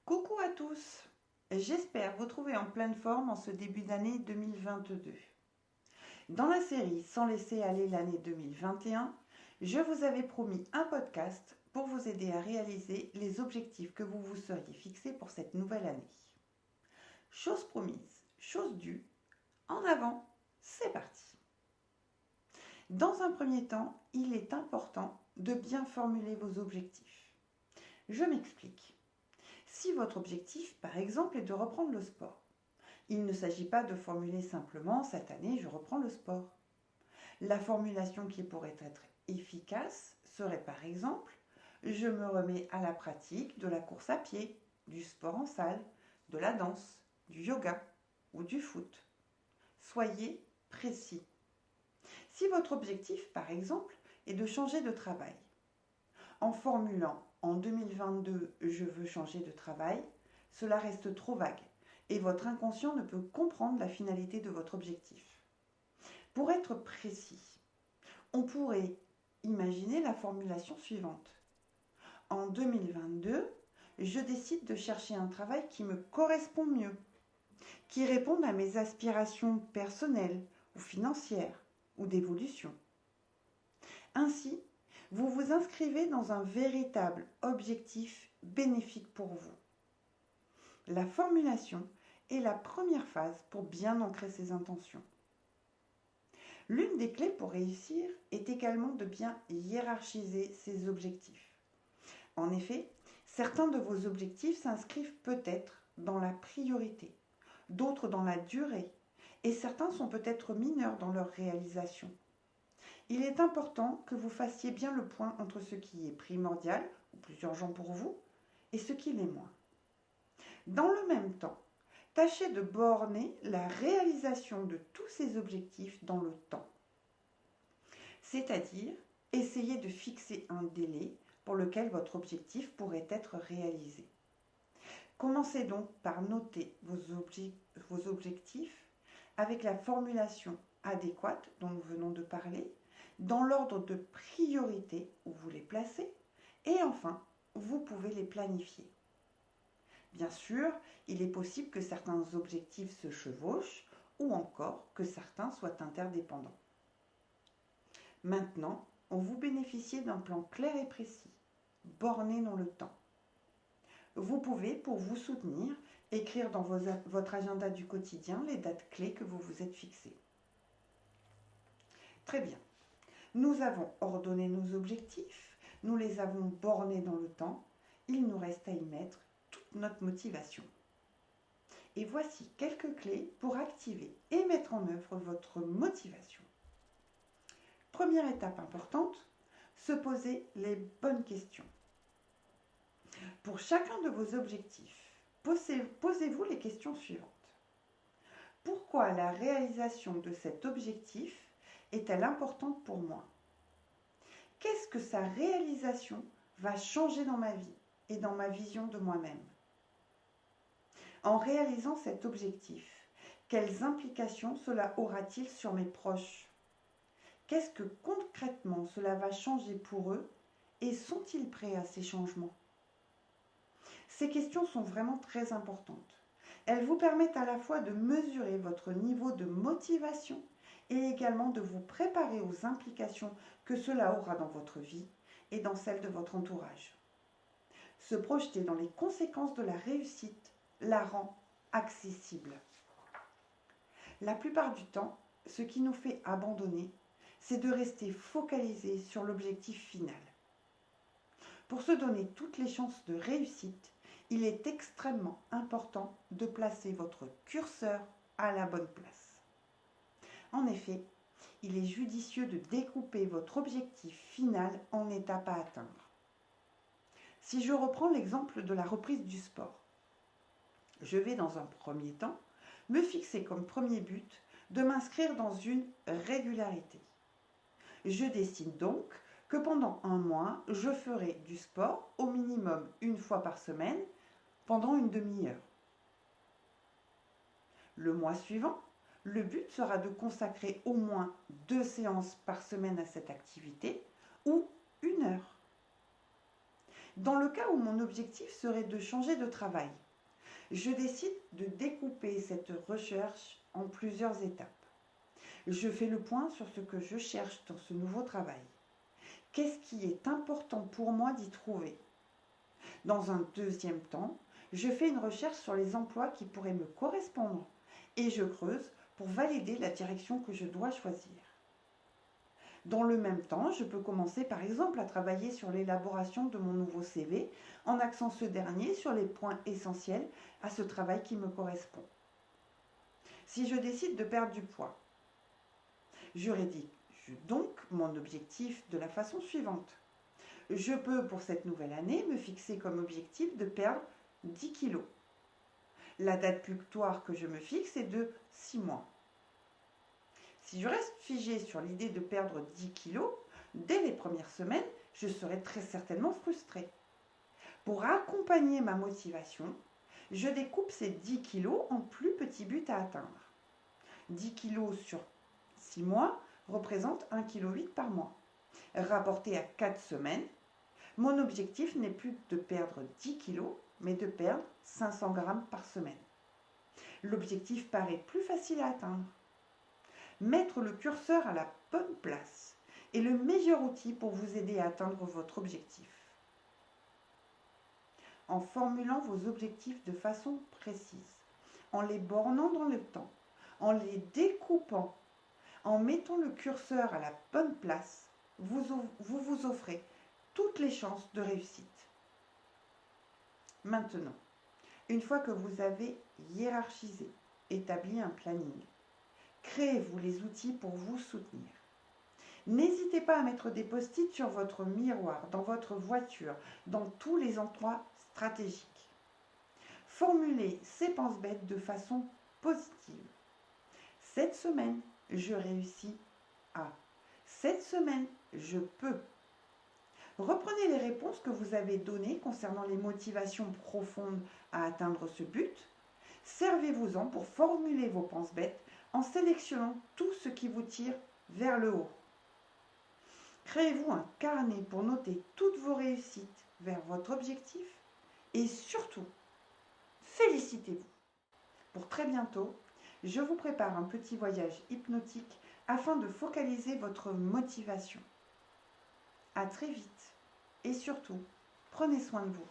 Coucou à tous, j'espère vous trouver en pleine forme en ce début d'année 2022. Dans la série Sans laisser aller l'année 2021, je vous avais promis un podcast pour vous aider à réaliser les objectifs que vous vous seriez fixés pour cette nouvelle année. Chose promise, chose due, en avant, c'est parti. Dans un premier temps, il est important de bien formuler vos objectifs. Je m'explique. Si votre objectif, par exemple, est de reprendre le sport, il ne s'agit pas de formuler simplement cette année je reprends le sport. La formulation qui pourrait être efficace serait par exemple je me remets à la pratique de la course à pied, du sport en salle, de la danse, du yoga ou du foot. Soyez précis. Si votre objectif, par exemple, est de changer de travail, en formulant en 2022 je veux changer de travail, cela reste trop vague et votre inconscient ne peut comprendre la finalité de votre objectif. Pour être précis, on pourrait imaginer la formulation suivante. En 2022, je décide de chercher un travail qui me correspond mieux, qui réponde à mes aspirations personnelles ou financières ou d'évolution. Ainsi, vous vous inscrivez dans un véritable objectif bénéfique pour vous. La formulation est la première phase pour bien ancrer ses intentions. L'une des clés pour réussir est également de bien hiérarchiser ses objectifs. En effet, certains de vos objectifs s'inscrivent peut-être dans la priorité, d'autres dans la durée, et certains sont peut-être mineurs dans leur réalisation. Il est important que vous fassiez bien le point entre ce qui est primordial ou plus urgent pour vous et ce qui l'est moins. Dans le même temps, tâchez de borner la réalisation de tous ces objectifs dans le temps. C'est-à-dire, essayez de fixer un délai pour lequel votre objectif pourrait être réalisé. Commencez donc par noter vos objectifs avec la formulation adéquate dont nous venons de parler, dans l'ordre de priorité où vous les placez, et enfin, vous pouvez les planifier. Bien sûr, il est possible que certains objectifs se chevauchent ou encore que certains soient interdépendants. Maintenant, vous bénéficiez d'un plan clair et précis, borné dans le temps. Vous pouvez, pour vous soutenir, écrire dans votre agenda du quotidien les dates clés que vous vous êtes fixées. Très bien. Nous avons ordonné nos objectifs, nous les avons bornés dans le temps, il nous reste à y mettre toute notre motivation. Et voici quelques clés pour activer et mettre en œuvre votre motivation. Première étape importante, se poser les bonnes questions. Pour chacun de vos objectifs, posez-vous les questions suivantes. Pourquoi la réalisation de cet objectif est-elle importante pour moi? Qu'est-ce que sa réalisation va changer dans ma vie et dans ma vision de moi-même? En réalisant cet objectif, quelles implications cela aura-t-il sur mes proches? Qu'est-ce que concrètement cela va changer pour eux et sont-ils prêts à ces changements? Ces questions sont vraiment très importantes. Elles vous permettent à la fois de mesurer votre niveau de motivation et également de vous préparer aux implications que cela aura dans votre vie et dans celle de votre entourage. Se projeter dans les conséquences de la réussite la rend accessible. La plupart du temps, ce qui nous fait abandonner, c'est de rester focalisé sur l'objectif final. Pour se donner toutes les chances de réussite, il est extrêmement important de placer votre curseur à la bonne place. En effet, il est judicieux de découper votre objectif final en étapes à atteindre. Si je reprends l'exemple de la reprise du sport, je vais dans un premier temps me fixer comme premier but de m'inscrire dans une régularité. Je décide donc que pendant un mois, je ferai du sport au minimum une fois par semaine pendant une demi-heure. Le mois suivant, le but sera de consacrer au moins 2 séances par semaine à cette activité ou 1 heure. Dans le cas où mon objectif serait de changer de travail, je décide de découper cette recherche en plusieurs étapes. Je fais le point sur ce que je cherche dans ce nouveau travail. Qu'est-ce qui est important pour moi d'y trouver? Dans un deuxième temps, je fais une recherche sur les emplois qui pourraient me correspondre et je creuse pour valider la direction que je dois choisir. Dans le même temps, je peux commencer par exemple à travailler sur l'élaboration de mon nouveau CV en axant ce dernier sur les points essentiels à ce travail qui me correspond. Si je décide de perdre du poids, je rédige donc mon objectif de la façon suivante. Je peux pour cette nouvelle année me fixer comme objectif de perdre 10 kilos. La date butoir que je me fixe est de 6 mois. Si je reste figée sur l'idée de perdre 10 kilos, dès les premières semaines, je serai très certainement frustrée. Pour accompagner ma motivation, je découpe ces 10 kilos en plus petits buts à atteindre. 10 kilos sur 6 mois représente 1,8 kg par mois. Rapporté à 4 semaines, mon objectif n'est plus de perdre 10 kilos, mais de perdre 500 grammes par semaine. L'objectif paraît plus facile à atteindre. Mettre le curseur à la bonne place est le meilleur outil pour vous aider à atteindre votre objectif. En formulant vos objectifs de façon précise, en les bornant dans le temps, en les découpant, en mettant le curseur à la bonne place, vous vous offrez toutes les chances de réussite. Maintenant, une fois que vous avez hiérarchisé, établi un planning, créez-vous les outils pour vous soutenir. N'hésitez pas à mettre des post-it sur votre miroir, dans votre voiture, dans tous les endroits stratégiques. Formulez ces penses-bêtes de façon positive. Cette semaine, je réussis à. Cette semaine, je peux. Reprenez les réponses que vous avez données concernant les motivations profondes à atteindre ce but. Servez-vous-en pour formuler vos penses-bêtes en sélectionnant tout ce qui vous tire vers le haut. Créez-vous un carnet pour noter toutes vos réussites vers votre objectif et surtout, félicitez-vous. Pour très bientôt, je vous prépare un petit voyage hypnotique afin de focaliser votre motivation. À très vite et surtout, prenez soin de vous.